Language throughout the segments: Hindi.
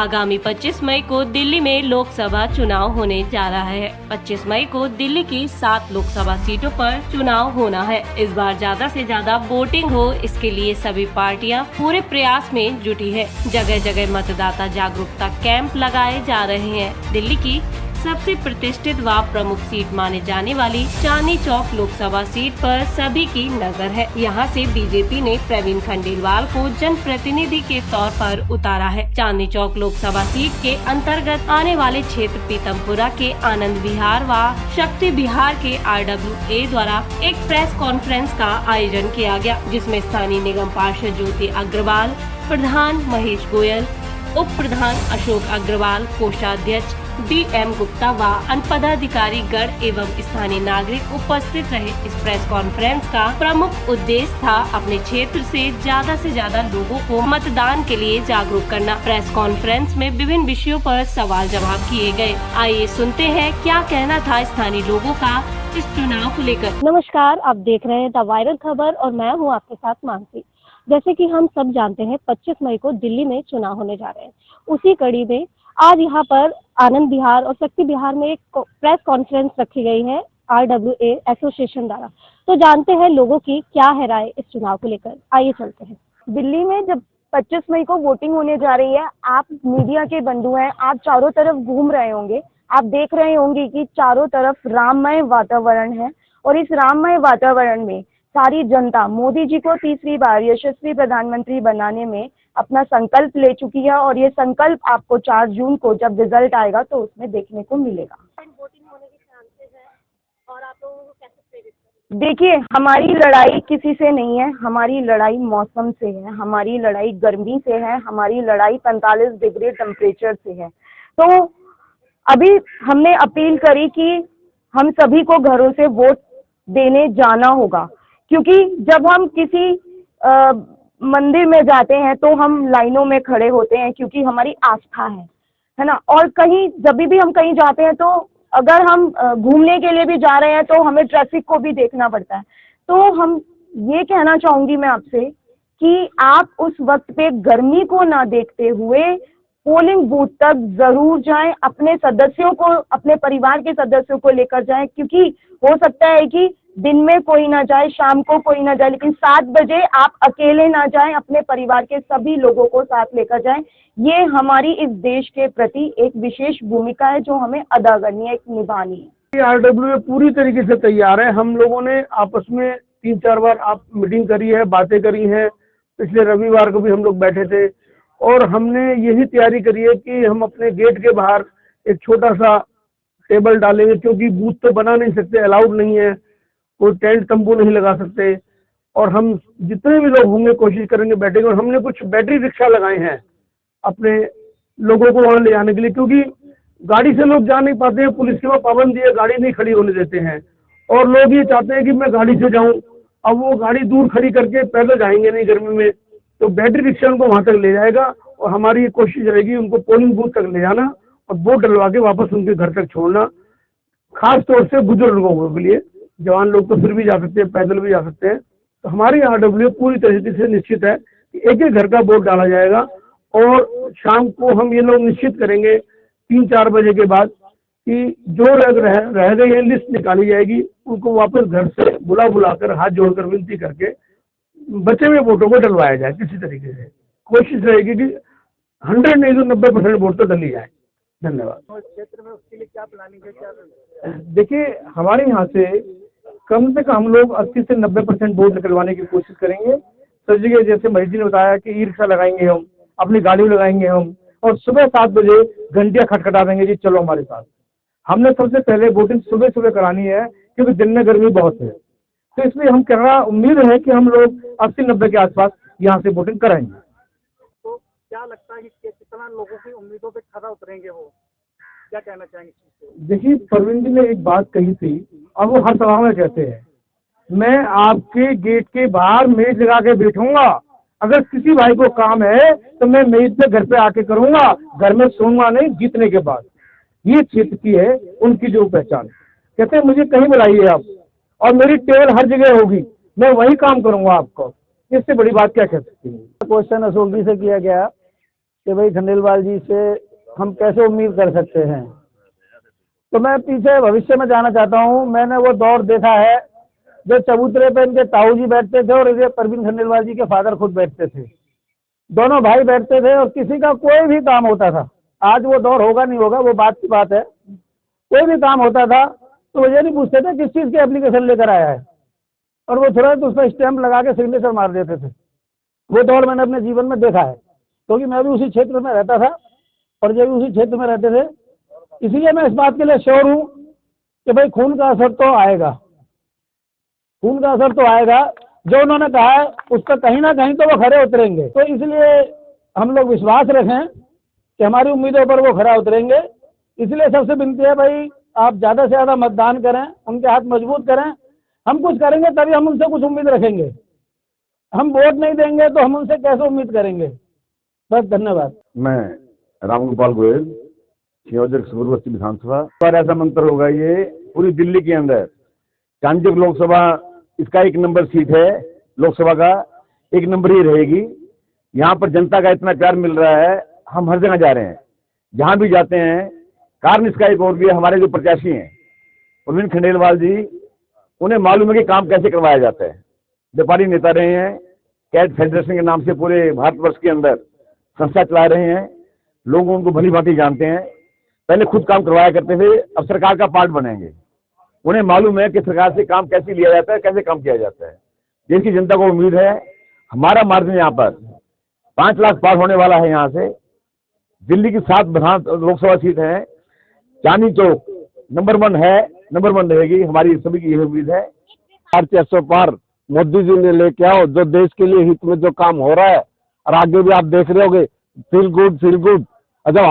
आगामी 25 मई को दिल्ली में लोकसभा चुनाव होने जा रहा है। 25 मई को दिल्ली की 7 लोकसभा सीटों पर चुनाव होना है। इस बार ज्यादा से ज्यादा वोटिंग हो, इसके लिए सभी पार्टियां पूरे प्रयास में जुटी है। जगह जगह मतदाता जागरूकता कैंप लगाए जा रहे हैं। दिल्ली की सबसे प्रतिष्ठित व प्रमुख सीट माने जाने वाली चांदनी चौक लोकसभा सीट पर सभी की नजर है। यहाँ से बीजेपी ने प्रवीण खंडेलवाल को जनप्रतिनिधि के तौर पर उतारा है। चांदनी चौक लोकसभा सीट के अंतर्गत आने वाले क्षेत्र पीतमपुरा के आनंद विहार व शक्ति विहार के RWA द्वारा एक प्रेस कॉन्फ्रेंस का आयोजन किया गया, जिसमें स्थानीय निगम पार्षद ज्योति अग्रवाल, प्रधान महेश गोयल, उप प्रधान अशोक अग्रवाल, कोषाध्यक्ष DM गुप्ता व अन्य पदाधिकारी गण एवं स्थानीय नागरिक उपस्थित रहे। इस प्रेस कॉन्फ्रेंस का प्रमुख उद्देश्य था अपने क्षेत्र से ज्यादा लोगों को मतदान के लिए जागरूक करना। प्रेस कॉन्फ्रेंस में विभिन्न विषयों पर सवाल जवाब किए गए। आइए सुनते हैं क्या कहना था स्थानीय लोगों का इस चुनाव को लेकर। नमस्कार, आप देख रहे हैं द वायरल खबर और मैं हूँ आपके साथ मानसी। जैसे कि हम सब जानते हैं 25 मई को दिल्ली में चुनाव होने जा रहे हैं। उसी कड़ी में आज यहाँ पर आनंद विहार और शक्ति विहार में एक प्रेस कॉन्फ्रेंस रखी गई है RWA एसोसिएशन द्वारा। तो जानते हैं लोगों की क्या है राय इस चुनाव को लेकर। आइए चलते हैं। दिल्ली में जब 25 मई को वोटिंग होने जा रही है, आप मीडिया के बंधु हैं, आप चारों तरफ घूम रहे होंगे, आप देख रहे होंगे कि चारों तरफ राममय वातावरण है और इस राममय वातावरण में सारी जनता मोदी जी को तीसरी बार यशस्वी प्रधानमंत्री बनाने में अपना संकल्प ले चुकी है और ये संकल्प आपको 4 जून को जब रिजल्ट आएगा तो उसमें देखने को मिलेगा। वोटिंग होने के चांसेस है और आप लोगों को कैसे प्रेरित करें? देखिए, हमारी लड़ाई किसी से नहीं है, हमारी लड़ाई मौसम से है, हमारी लड़ाई गर्मी से है, हमारी लड़ाई 45 डिग्री टेम्परेचर से है। तो अभी हमने अपील करी कि हम सभी को घरों से वोट देने जाना होगा, क्योंकि जब हम किसी मंदिर में जाते हैं तो हम लाइनों में खड़े होते हैं क्योंकि हमारी आस्था है ना। और कहीं जब भी हम कहीं जाते हैं तो अगर हम घूमने के लिए भी जा रहे हैं तो हमें ट्रैफिक को भी देखना पड़ता है। तो हम ये कहना चाहूंगी मैं आपसे कि आप उस वक्त पे गर्मी को ना देखते हुए पोलिंग बूथ तक जरूर जाएं, अपने सदस्यों को, अपने परिवार के सदस्यों को लेकर जाएं, क्योंकि हो सकता है कि दिन में कोई ना जाए, शाम को कोई ना जाए, लेकिन 7 बजे आप अकेले ना जाएं, अपने परिवार के सभी लोगों को साथ लेकर जाएं। ये हमारी इस देश के प्रति एक विशेष भूमिका है जो हमें अदा करनी है, निभानी है। RWA पूरी तरीके से तैयार है। हम लोगों ने आपस में 3-4 बार आप मीटिंग करी है, बातें करी हैं। पिछले रविवार को भी हम लोग बैठे थे और हमने यही तैयारी करी है कि हम अपने गेट के बाहर एक छोटा सा टेबल डालेंगे, क्योंकि बूथ तो बना नहीं सकते, अलाउड नहीं है, कोई टेंट तंबू नहीं लगा सकते। और हम जितने भी लोग होंगे कोशिश करेंगे बैठेंगे। और हमने कुछ बैटरी रिक्शा लगाए हैं अपने लोगों को वहाँ ले जाने के लिए, क्योंकि गाड़ी से लोग जा नहीं पाते हैं, पुलिस के वहाँ पाबंदी है, गाड़ी नहीं खड़ी होने देते हैं। और लोग ये चाहते हैं कि मैं गाड़ी से जाऊँ, अब वो गाड़ी दूर खड़ी करके पैदल जाएंगे नहीं गर्मी में, तो बैटरी रिक्शा उनको वहाँ तक ले जाएगा। और हमारी कोशिश रहेगी उनको पोलिंग बूथ तक ले जाना और वोट डलवा के वापस उनके घर तक छोड़ना। खास तौर से बुजुर्ग लोगों के लिए, जवान लोग तो फिर भी जा सकते हैं, पैदल भी जा सकते हैं। तो हमारी RWA पूरी तरीके से निश्चित है कि एक एक घर का वोट डाला जाएगा और शाम को हम ये लोग निश्चित करेंगे 3-4 बजे के बाद कि जो रह गई है लिस्ट निकाली जाएगी, उनको वापस घर से बुलाकर हाथ जोड़कर विनती करके बचे हुए वोटों को डलवाया जाए। किसी तरीके से कोशिश रहेगी कि 100 नहीं तो 90% वोट तो डली जाए। धन्यवाद। क्षेत्र में उसके लिए क्या प्लानिंग है, क्या? देखिए, हमारे यहाँ से कम हम लोग 80 से 90% वोट निकलवाने की कोशिश करेंगे। सब जगह जैसे मरीज जी ने बताया कि ई-रिक्शा लगाएंगे, हम अपनी गाड़ी लगाएंगे हम, और सुबह 7 बजे घंटियां खटखटा देंगे जी चलो हमारे साथ। हमने सबसे पहले वोटिंग सुबह करानी है, क्योंकि दिन में गर्मी बहुत है। तो इसलिए हम उम्मीद है कि हम लोग 80-90 के आसपास यहाँ से वोटिंग कराएंगे। तो क्या लगता है कि कितना लोगों की उम्मीदों पे खरा उतरेंगे वो, क्या कहना चाहेंगे? देखिए, प्रवीण जी ने एक बात कही थी और वो हर सभा में कहते हैं, मैं आपके गेट के बाहर मेज लगा के बैठूंगा, अगर किसी भाई को काम है तो मैं मेज पे घर पे आके करूंगा, घर में सोऊंगा नहीं जीतने के बाद। ये क्षेत्र की है उनकी जो पहचान। कहते हैं मुझे कहीं बुलाइए आप और मेरी टेबल हर जगह होगी, मैं वही काम करूंगा आपको। इससे बड़ी बात क्या कह सकती है। क्वेश्चन अशोक जी से किया गया कि भाई खंडेलवाल जी से हम कैसे उम्मीद कर सकते हैं। तो मैं पीछे भविष्य में जाना चाहता हूँ। मैंने वो दौर देखा है जो चबूतरे पे इनके ताऊ जी बैठते थे और ये परवीन खंडेलवाल जी के फादर खुद बैठते थे। दोनों भाई बैठते थे और किसी का कोई भी काम होता था। आज वो दौर होगा नहीं होगा, वो बात की बात है। कोई भी काम होता था तो वो ये नहीं पूछते थे किस चीज़ की एप्लीकेशन लेकर आया है, और वो तुरंत उस पर स्टैंप लगा के सिग्नेचर मार देते थे। वो दौर मैंने अपने जीवन में देखा है, क्योंकि मैं भी उसी क्षेत्र में रहता था और ये भी उसी क्षेत्र में रहते थे। इसीलिए मैं इस बात के लिए श्योर हूँ कि भाई खून का असर तो आएगा, खून का असर तो आएगा। जो उन्होंने कहा है उस पर कहीं ना कहीं तो वो खरे उतरेंगे। तो इसलिए हम लोग विश्वास रखें कि हमारी उम्मीदों पर वो खरा उतरेंगे। इसलिए सबसे विनती है भाई, आप ज़्यादा से ज़्यादा मतदान करें, उनके हाथ मजबूत करें। हम कुछ करेंगे तभी हम उनसे कुछ उम्मीद रखेंगे। हम वोट नहीं देंगे तो हम उनसे कैसे उम्मीद करेंगे। बस, धन्यवाद। मैं रामगोपाल गोयल, सियोजक सुबुरबस्ती विधानसभा पर ऐसा मंत्र होगा ये पूरी दिल्ली के अंदर चांचक लोकसभा इसका 1 नंबर सीट है, लोकसभा का 1 नंबर ही रहेगी। यहाँ पर जनता का इतना प्यार मिल रहा है, हम हर जगह जा रहे हैं, जहाँ भी जाते हैं। कारण इसका एक और भी है, हमारे जो प्रत्याशी हैं परवीन खंडेलवाल जी, उन्हें मालूम है कि काम कैसे करवाया जाता है। व्यापारी नेता रहे हैं, कैट फेडरेशन के नाम से पूरे भारतवर्ष के अंदर संस्था चला रहे हैं, लोग उनको भली भांति जानते हैं। पहले खुद काम करवाया करते थे, अब सरकार का पार्ट बनेंगे। उन्हें मालूम है कि सरकार से काम कैसे लिया जाता है, कैसे काम किया जाता है। देश की जनता को उम्मीद है, हमारा मार्जिन यहाँ पर 5 लाख पार होने वाला है। यहाँ से दिल्ली की 7 लोकसभा सीट है, चांदनी चौक नंबर 1 है, नंबर 1 रहेगी। हमारी सभी की यही उम्मीद है। 400 पार मोदी जी ने लेके आओ, जो देश के लिए हित में जो काम हो रहा है, और आगे भी आप देख रहे होगे, फील गुड फील गुड। जब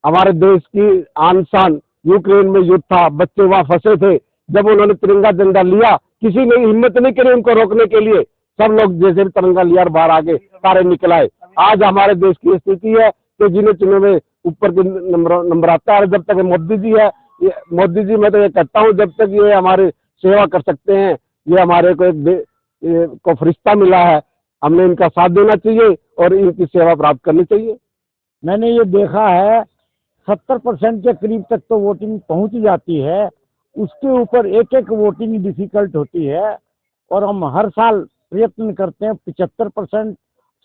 हमारे देश की आन शान यूक्रेन में युद्ध था, बच्चे वहां फंसे थे, जब उन्होंने तिरंगा झंडा लिया, किसी ने हिम्मत नहीं करी उनको रोकने के लिए। सब लोग जैसे भी तिरंगा लिया और बाहर आगे सारे निकल आए। आज हमारे देश की स्थिति है कि जिन्हें चुने में ऊपर के नंबर आता है। जब तक मोदी जी है, मोदी जी, मैं तो ये कहता हूँ, जब तक ये हमारे सेवा कर सकते हैं, ये हमारे को को फरिश्ता मिला है, हमने इनका साथ देना चाहिए और इनकी सेवा प्राप्त करनी चाहिए। मैंने ये देखा है 70% के करीब तक तो वोटिंग पहुंच जाती है, उसके ऊपर एक एक वोटिंग डिफिकल्ट होती है। और हम हर साल प्रयत्न करते हैं, 75%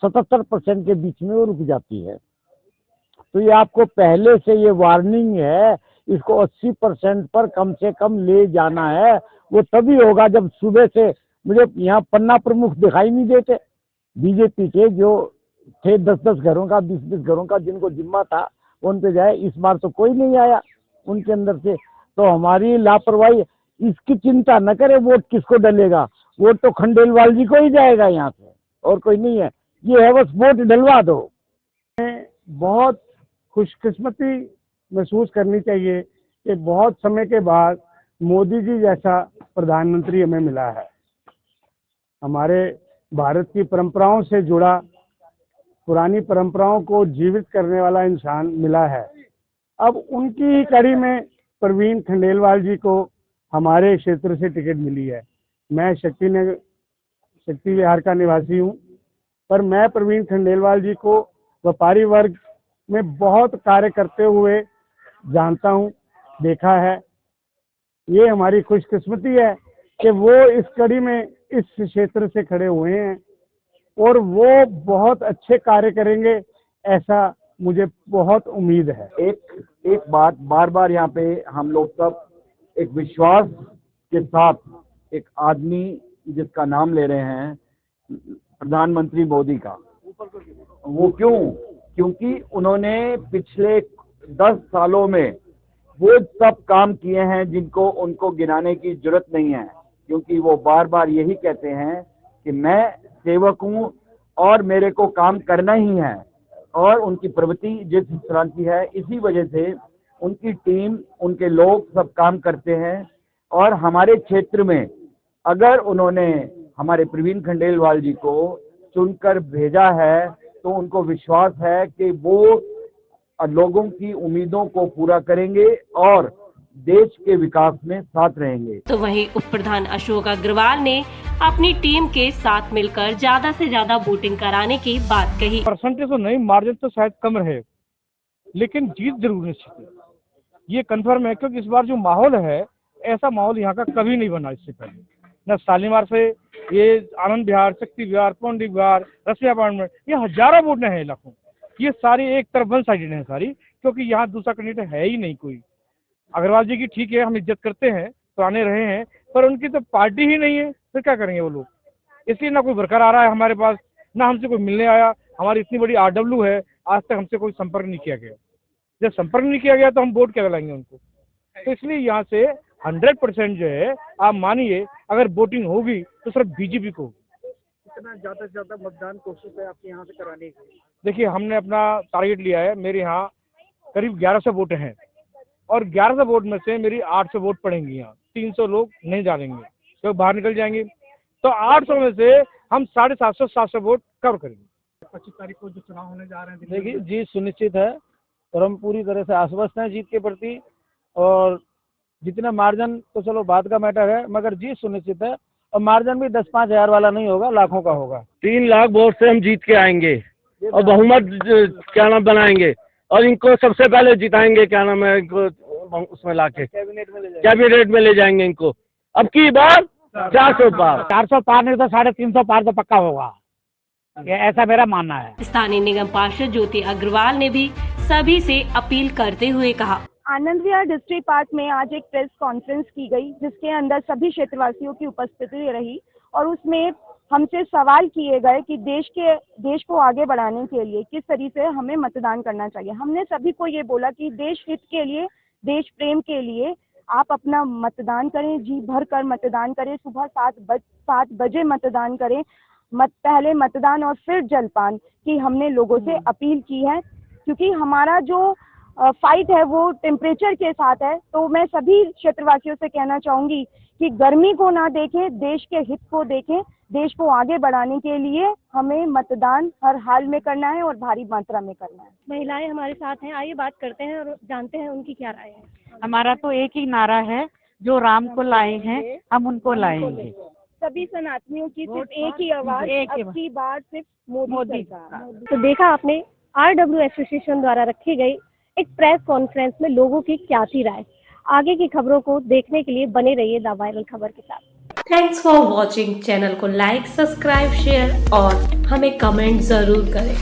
77% के बीच में वो रुक जाती है। तो ये आपको पहले से ये वार्निंग है, इसको 80% पर कम से कम ले जाना है। वो तभी होगा जब सुबह से मुझे यहाँ पन्ना प्रमुख दिखाई नहीं देते बीजेपी के, जो थे 10-10 घरों का, 20-20 घरों का, जिनको जिम्मा था उन पे जाए। इस बार तो कोई नहीं आया उनके अंदर से। तो हमारी लापरवाही, इसकी चिंता न करे वोट किसको डलेगा, वोट तो खंडेलवाल जी को ही जाएगा यहाँ से, और कोई नहीं है। ये है बस वोट डलवा दो। बहुत खुशकिस्मती महसूस करनी चाहिए कि बहुत समय के बाद मोदी जी जैसा प्रधानमंत्री हमें मिला है। हमारे भारत की परंपराओं से जुड़ा, पुरानी परंपराओं को जीवित करने वाला इंसान मिला है। अब उनकी ही कड़ी में परवीन खंडेलवाल जी को हमारे क्षेत्र से टिकट मिली है। मैं शक्ति विहार का निवासी हूँ, पर मैं परवीन खंडेलवाल जी को व्यापारी वर्ग में बहुत कार्य करते हुए जानता हूँ, देखा है। ये हमारी खुशकिस्मती है कि वो इस कड़ी में इस क्षेत्र से खड़े हुए हैं और वो बहुत अच्छे कार्य करेंगे, ऐसा मुझे बहुत उम्मीद है। एक बात बार बार यहाँ पे हम लोग सब एक विश्वास के साथ एक आदमी जिसका नाम ले रहे हैं, प्रधानमंत्री मोदी का। वो क्योंकि उन्होंने पिछले 10 सालों में वो सब काम किए हैं जिनको उनको गिनाने की जरूरत नहीं है, क्योंकि वो बार बार यही कहते हैं कि मैं सेवक हूँ और मेरे को काम करना ही है। और उनकी प्रवृत्ति जिस तरह की है, इसी वजह से उनकी टीम, उनके लोग सब काम करते हैं। और हमारे क्षेत्र में अगर उन्होंने हमारे परवीन खंडेलवाल जी को चुनकर भेजा है तो उनको विश्वास है कि वो लोगों की उम्मीदों को पूरा करेंगे और देश के विकास में साथ रहेंगे। तो वहीं उप प्रधान अशोक अग्रवाल ने अपनी टीम के साथ मिलकर ज्यादा से ज्यादा वोटिंग कराने की बात कही। परसेंटेज तो नहीं, मार्जिन तो शायद कम रहे, लेकिन जीत जरूर निश्चित है, ये कंफर्म है। क्योंकि इस बार जो माहौल है, ऐसा माहौल यहाँ का कभी नहीं बना इससे पहले, न शालीमार से ये आनंद विहार, शक्ति विहार, पौंडी विहार, रसिया अपार्टमेंट, ये हजारों वोट हैं इलाकों, ये सारी एक तरफ वन साइडेड है सारी, क्योंकि यहाँ दूसरा कैंडिडेट है ही नहीं कोई। अग्रवाल जी की ठीक है, हम इज्जत करते हैं, पुराने रहे हैं, पर उनकी तो पार्टी ही नहीं है, फिर क्या करेंगे वो लोग। इसलिए ना कोई वर्कर आ रहा है हमारे पास, ना हमसे कोई मिलने आया। हमारी इतनी बड़ी RW है, आज तक हमसे कोई संपर्क नहीं किया गया। जब संपर्क नहीं किया गया तो हम वोट क्या दिलाएंगे उनको। तो इसलिए यहाँ से 100% जो है, आप मानिए अगर वोटिंग होगी तो सिर्फ BJP को होगी। कितना ज्यादा से ज्यादा मतदान कोशिश है आपके यहाँ से कराने की? देखिए, हमने अपना टारगेट लिया है, मेरे यहाँ करीब 1100 वोट हैं और 1100 वोट में से मेरी 800 वोट पड़ेंगी। यहाँ 300 लोग नहीं डालेंगे, तो बाहर निकल जाएंगे, तो 800 में से हम 750-700 वोट कवर करेंगे। 25 तारीख को जो चुनाव होने जा रहे हैं, देखिए, जीत सुनिश्चित है और हम पूरी तरह से आश्वस्त हैं जीत के प्रति। और जितना मार्जिन तो चलो बाद का मैटर है, मगर जीत सुनिश्चित है और मार्जिन भी 10-5 हजार वाला नहीं होगा, लाखों का होगा। 3 लाख वोट से हम जीत के आएंगे और बहुमत क्या नाम बनाएंगे और इनको सबसे पहले जिताएंगे, क्या नाम है, इनको उसमें लाके कैबिनेट में ले जाएंगे इनको। अब की बार 400 पार, 400 पार नहीं तो 350 पार तो पक्का होगा, ये ऐसा मेरा मानना है। स्थानीय निगम पार्षद ज्योति अग्रवाल ने भी सभी से अपील करते हुए कहा। आनंद विहार डिस्ट्रिक्ट पार्क में आज एक प्रेस कॉन्फ्रेंस की गई, जिसके अंदर सभी क्षेत्रवासियों की उपस्थिति रही और उसमें हमसे सवाल किए गए कि देश को आगे बढ़ाने के लिए किस तरीके से हमें मतदान करना चाहिए। हमने सभी को ये बोला कि देश हित के लिए, देश प्रेम के लिए आप अपना मतदान करें, जी भर कर मतदान करें, सुबह 7 बजे मतदान करें। पहले मतदान और फिर जलपान की हमने लोगों से अपील की है, क्योंकि हमारा जो फाइट है वो टेम्परेचर के साथ है। तो मैं सभी क्षेत्रवासियों से कहना चाहूँगी कि गर्मी को ना देखें, देश के हित को देखें। देश को आगे बढ़ाने के लिए हमें मतदान हर हाल में करना है और भारी मात्रा में करना है। महिलाएं हमारे साथ हैं, आइए बात करते हैं और जानते हैं उनकी क्या राय है। हमारा तो एक ही नारा है, जो राम को लाए हैं हम उनको लाएंगे। सभी सनातनियों की सिर्फ एक ही आवाज, अब की बार सिर्फ मोदी सरकार। तो देखा आपने, RW एसोसिएशन द्वारा रखी गई एक प्रेस कॉन्फ्रेंस में लोगों की क्या थी राय। आगे की खबरों को देखने के लिए बने रहिए द वायरल खबर के साथ। Thanks for watching. चैनल को लाइक, सब्सक्राइब, शेयर और हमें कमेंट जरूर करें।